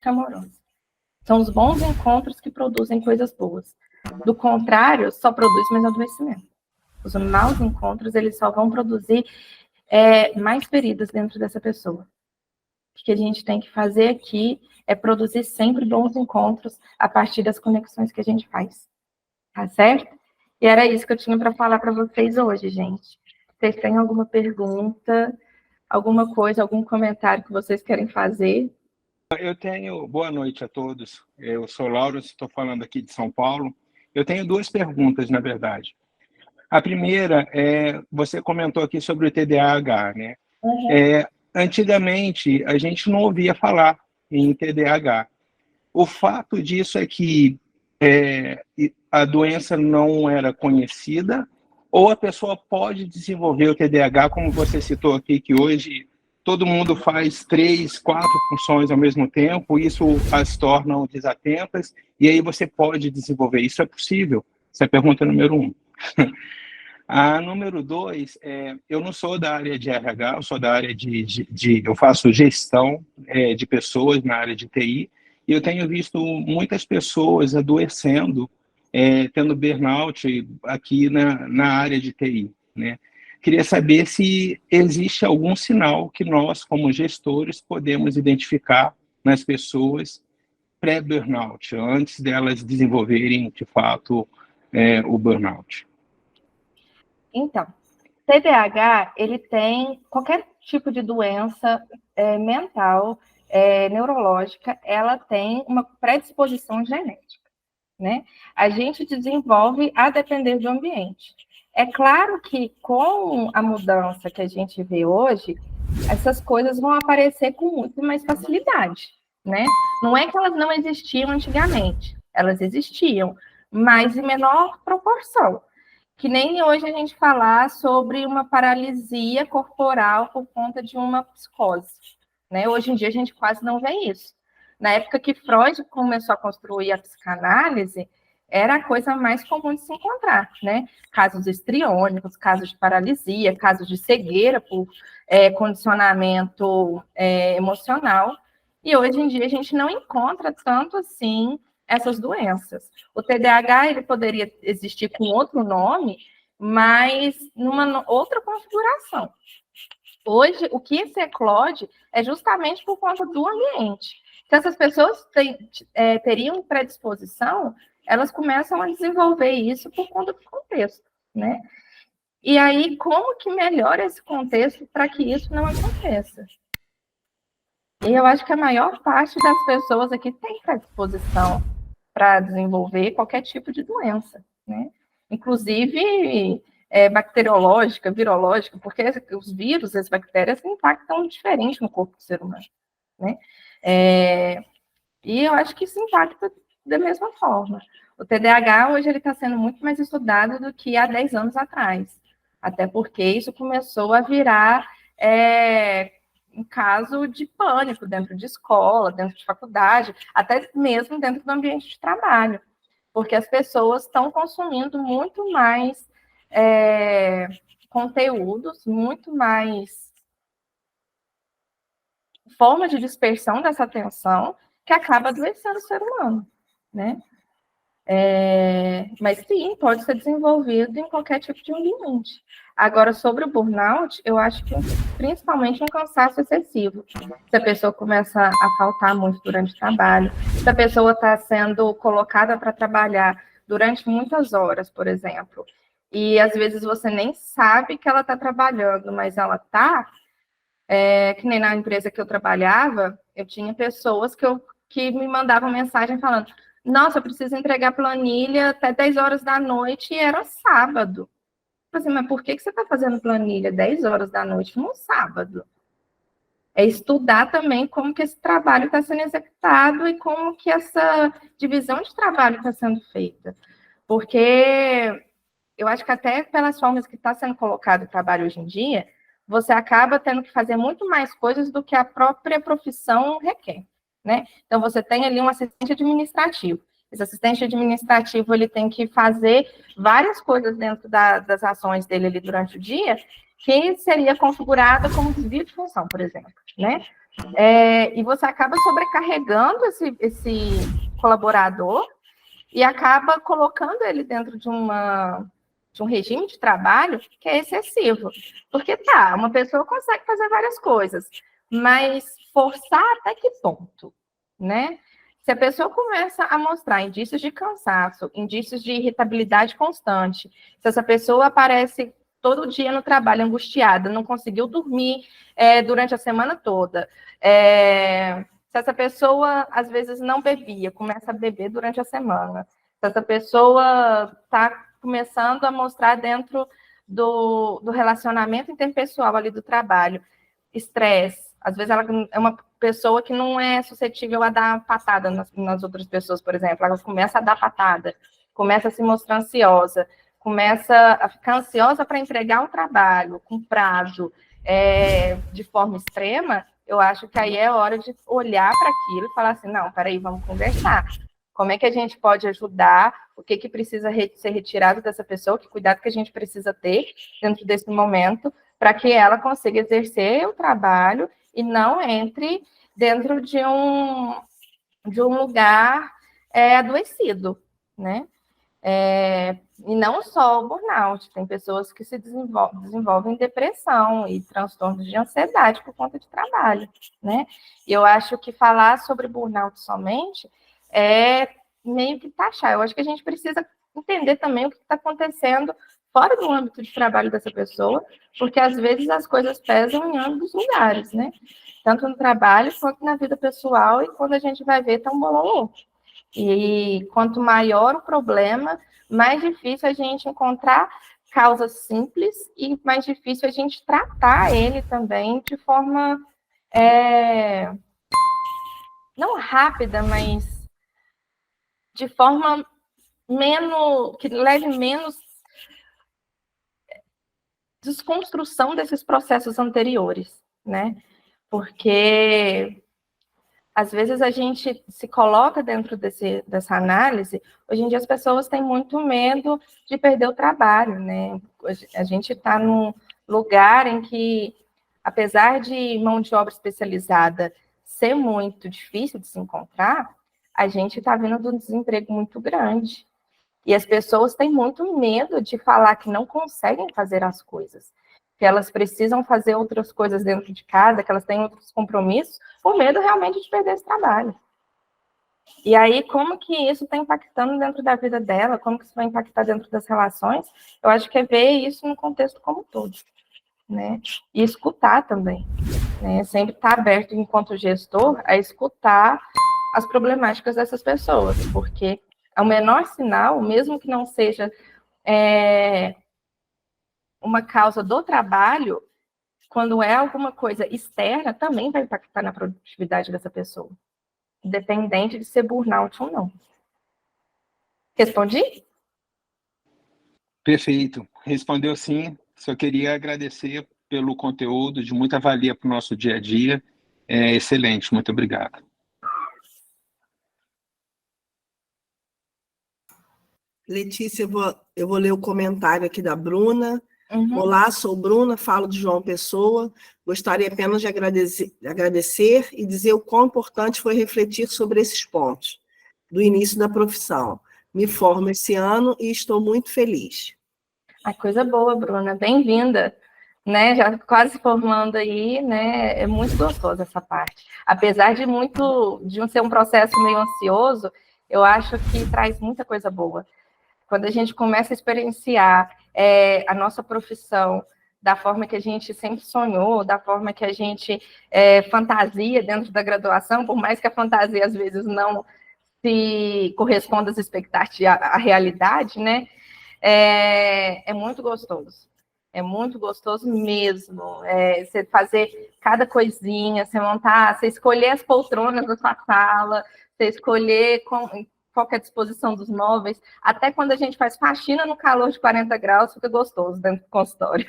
prática amorosa. São os bons encontros que produzem coisas boas. Do contrário, só produz mais adoecimento. Os maus encontros, eles só vão produzir mais feridas dentro dessa pessoa. O que a gente tem que fazer aqui é produzir sempre bons encontros a partir das conexões que a gente faz. Tá certo? E era isso que eu tinha para falar para vocês hoje, gente. Vocês têm alguma pergunta, alguma coisa, algum comentário que vocês querem fazer? Eu tenho... Boa noite a todos. Eu sou Lauro, estou falando aqui de São Paulo. Eu tenho duas perguntas, na verdade. A primeira é, você comentou aqui sobre o TDAH, né? Uhum. Antigamente, a gente não ouvia falar em TDAH. O fato disso é que a doença não era conhecida, ou a pessoa pode desenvolver o TDAH, como você citou aqui, que hoje todo mundo faz 3, 4 funções ao mesmo tempo, isso as tornam desatentas, e aí você pode desenvolver. Isso é possível? Essa é a pergunta número 1. A número 2, eu não sou da área de RH, eu sou da área eu faço gestão de pessoas na área de TI, e eu tenho visto muitas pessoas adoecendo, tendo burnout aqui na área de TI, né? Queria saber se existe algum sinal que nós, como gestores, podemos identificar nas pessoas pré-burnout, antes delas desenvolverem, de fato, o burnout. Então, TDAH, ele tem qualquer tipo de doença mental, neurológica, ela tem uma predisposição genética, né? A gente desenvolve a depender do ambiente. É claro que com a mudança que a gente vê hoje, essas coisas vão aparecer com muito mais facilidade, né? Não é que elas não existiam antigamente, elas existiam, mas em menor proporção. Que nem hoje a gente falar sobre uma paralisia corporal por conta de uma psicose, né? Hoje em dia a gente quase não vê isso. Na época que Freud começou a construir a psicanálise, era a coisa mais comum de se encontrar, né? Casos histriônicos, casos de paralisia, casos de cegueira por condicionamento emocional. E hoje em dia a gente não encontra tanto assim essas doenças. O TDAH ele poderia existir com outro nome, mas numa outra configuração. Hoje, o que se eclode é justamente por conta do ambiente. Se essas pessoas teriam predisposição, elas começam a desenvolver isso por conta do contexto, né? E aí, como que melhora esse contexto para que isso não aconteça? E eu acho que a maior parte das pessoas aqui tem predisposição para desenvolver qualquer tipo de doença, né? Inclusive bacteriológica, virológica, porque os vírus, as bactérias impactam diferente no corpo do ser humano, né? E eu acho que isso impacta da mesma forma. O TDAH hoje ele está sendo muito mais estudado do que há 10 anos atrás, até porque isso começou a virar um caso de pânico dentro de escola, dentro de faculdade, até mesmo dentro do ambiente de trabalho, porque as pessoas estão consumindo muito mais conteúdos, muito mais forma de dispersão dessa atenção que acaba adoecendo o ser humano, né? Mas sim, pode ser desenvolvido em qualquer tipo de ambiente. Agora, sobre o burnout, eu acho que principalmente um cansaço excessivo. Se a pessoa começa a faltar muito durante o trabalho, se a pessoa está sendo colocada para trabalhar durante muitas horas, por exemplo, e às vezes você nem sabe que ela está trabalhando, mas ela está, que nem na empresa que eu trabalhava, eu tinha pessoas que me mandavam mensagem falando: nossa, eu preciso entregar planilha até 10 horas da noite, e era sábado. Assim, mas por que você está fazendo planilha 10 horas da noite num sábado? É estudar também como que esse trabalho está sendo executado e como que essa divisão de trabalho está sendo feita. Porque eu acho que até pelas formas que está sendo colocado o trabalho hoje em dia, você acaba tendo que fazer muito mais coisas do que a própria profissão requer, né? Então, você tem ali um assistente administrativo. Esse assistente administrativo, ele tem que fazer várias coisas dentro das ações dele ali durante o dia, que seria configurada como desvio de função, por exemplo, né? E você acaba sobrecarregando esse colaborador e acaba colocando ele dentro de um regime de trabalho que é excessivo. Porque uma pessoa consegue fazer várias coisas, mas forçar até que ponto, né? Se a pessoa começa a mostrar indícios de cansaço, indícios de irritabilidade constante, se essa pessoa aparece todo dia no trabalho angustiada, não conseguiu dormir durante a semana toda, se essa pessoa, às vezes, não bebia, começa a beber durante a semana, se essa pessoa está começando a mostrar dentro do relacionamento interpessoal ali do trabalho, estresse, às vezes ela é uma pessoa que não é suscetível a dar patada nas outras pessoas, por exemplo, ela começa a dar patada, começa a se mostrar ansiosa, começa a ficar ansiosa para entregar o trabalho com prazo, de forma extrema, eu acho que aí é hora de olhar para aquilo e falar assim, não, peraí, vamos conversar. Como é que a gente pode ajudar? O que precisa ser retirado dessa pessoa? Que cuidado que a gente precisa ter dentro desse momento para que ela consiga exercer o trabalho e não entre dentro de um lugar adoecido, né? E não só o burnout, tem pessoas que se desenvolvem depressão e transtornos de ansiedade por conta de trabalho, né? E eu acho que falar sobre burnout somente é meio que taxar. Eu acho que a gente precisa entender também o que está acontecendo fora do âmbito de trabalho dessa pessoa, porque às vezes as coisas pesam em ambos os lugares, né? Tanto no trabalho quanto na vida pessoal, e quando a gente vai ver, tá um bololô. E quanto maior o problema, mais difícil a gente encontrar causas simples e mais difícil a gente tratar ele também de forma não rápida, mas de forma que leve menos desconstrução desses processos anteriores, né? Porque às vezes a gente se coloca dentro dessa análise, hoje em dia as pessoas têm muito medo de perder o trabalho, né? A gente está num lugar em que, apesar de mão de obra especializada ser muito difícil de se encontrar, a gente está vindo de um desemprego muito grande. E as pessoas têm muito medo de falar que não conseguem fazer as coisas, que elas precisam fazer outras coisas dentro de casa, que elas têm outros compromissos, por medo realmente de perder esse trabalho. E aí, como que isso está impactando dentro da vida dela, como que isso vai impactar dentro das relações, eu acho que é ver isso no contexto como um todo, né? E escutar também, né? Sempre estar aberto, enquanto gestor, a escutar as problemáticas dessas pessoas, porque é o menor sinal, mesmo que não seja uma causa do trabalho, quando é alguma coisa externa, também vai impactar na produtividade dessa pessoa, independente de ser burnout ou não. Respondi? Perfeito. Respondeu sim. Só queria agradecer pelo conteúdo, de muita valia para o nosso dia a dia. É excelente, muito obrigado. Letícia, eu vou ler o comentário aqui da Bruna. Uhum. Olá, sou Bruna, falo de João Pessoa. Gostaria apenas de agradecer e dizer o quão importante foi refletir sobre esses pontos do início da profissão. Me formo esse ano e estou muito feliz. A coisa boa, Bruna, bem-vinda, né? Já quase formando aí, né? É muito gostoso essa parte. Apesar de ser um processo meio ansioso, eu acho que traz muita coisa boa. Quando a gente começa a experienciar a nossa profissão da forma que a gente sempre sonhou, da forma que a gente fantasia dentro da graduação, por mais que a fantasia às vezes não se corresponda às expectativas, à realidade, né? É muito gostoso. É muito gostoso mesmo. Você fazer cada coisinha, você montar, você escolher as poltronas da sua sala, você escolher qual que é a disposição dos móveis. Até quando a gente faz faxina no calor de 40 graus, fica gostoso dentro do consultório.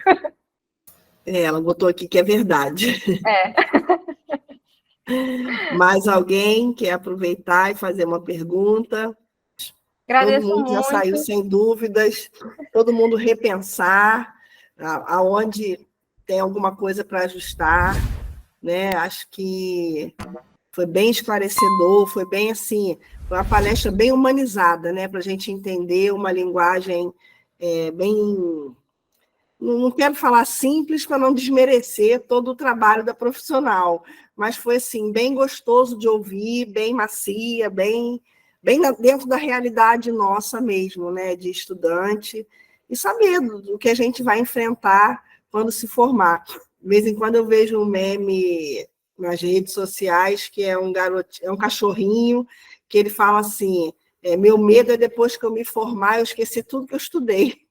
Ela botou aqui que é verdade. É. Mais alguém quer aproveitar e fazer uma pergunta? Agradeço todo mundo já muito. saiu sem dúvidas, todo mundo repensar aonde tem alguma coisa para ajustar. né? Acho que foi bem esclarecedor, foi bem assim, foi uma palestra bem humanizada, né? Para a gente entender uma linguagem bem... Não quero falar simples para não desmerecer todo o trabalho da profissional, mas foi assim, bem gostoso de ouvir, bem macia, bem dentro da realidade nossa mesmo, né? De estudante, e saber do que a gente vai enfrentar quando se formar. De vez em quando eu vejo um meme nas redes sociais que é um cachorrinho, que ele fala assim: meu medo é depois que eu me formar, eu esqueci tudo que eu estudei.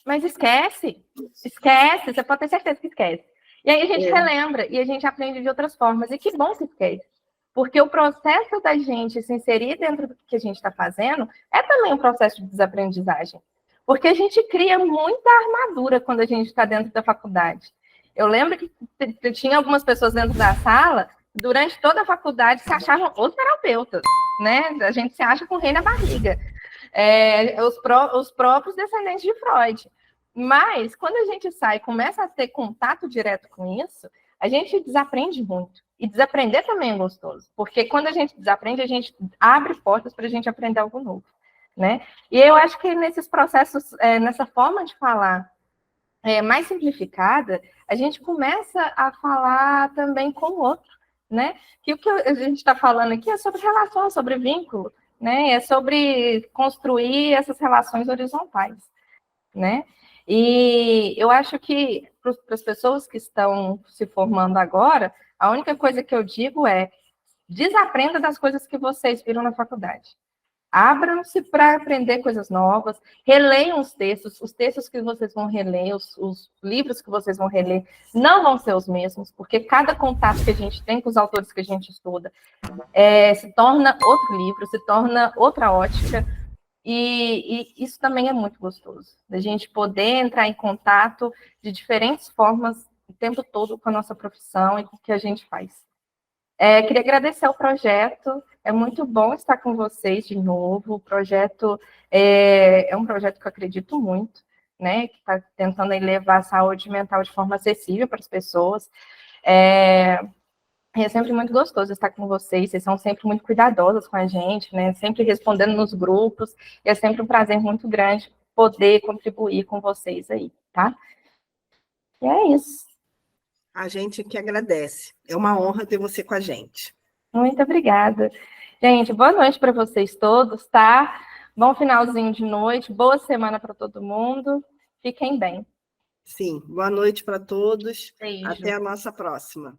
Mas esquece, você pode ter certeza que esquece. E aí a gente relembra, e a gente aprende de outras formas, e que bom que esquece. Porque o processo da gente se inserir dentro do que a gente está fazendo é também um processo de desaprendizagem. Porque a gente cria muita armadura quando a gente está dentro da faculdade. Eu lembro que tinha algumas pessoas dentro da sala, durante toda a faculdade, se achavam os terapeutas, né? A gente se acha com o rei na barriga. Os próprios descendentes de Freud. Mas, quando a gente sai e começa a ter contato direto com isso, a gente desaprende muito. E desaprender também é gostoso, porque quando a gente desaprende, a gente abre portas para a gente aprender algo novo, né? E eu acho que nesses processos, nessa forma de falar mais simplificada, a gente começa a falar também com o outro, né? Que o que a gente está falando aqui é sobre relação, sobre vínculo, né? É sobre construir essas relações horizontais, né? E eu acho que para as pessoas que estão se formando agora, a única coisa que eu digo é: desaprenda das coisas que vocês viram na faculdade. Abram-se para aprender coisas novas, releiam os textos que vocês vão reler, os livros que vocês vão reler, não vão ser os mesmos, porque cada contato que a gente tem com os autores que a gente estuda se torna outro livro, se torna outra ótica, e isso também é muito gostoso, da gente poder entrar em contato de diferentes formas o tempo todo com a nossa profissão e com o que a gente faz. Queria agradecer ao projeto, é muito bom estar com vocês de novo. O projeto é um projeto que eu acredito muito, né? Que está tentando levar a saúde mental de forma acessível para as pessoas. É sempre muito gostoso estar com vocês são sempre muito cuidadosas com a gente, né? Sempre respondendo nos grupos, e é sempre um prazer muito grande poder contribuir com vocês aí, tá? E é isso. A gente que agradece. É uma honra ter você com a gente. Muito obrigada. Gente, boa noite para vocês todos, tá? Bom finalzinho de noite, boa semana para todo mundo. Fiquem bem. Sim, boa noite para todos. Beijo. Até a nossa próxima.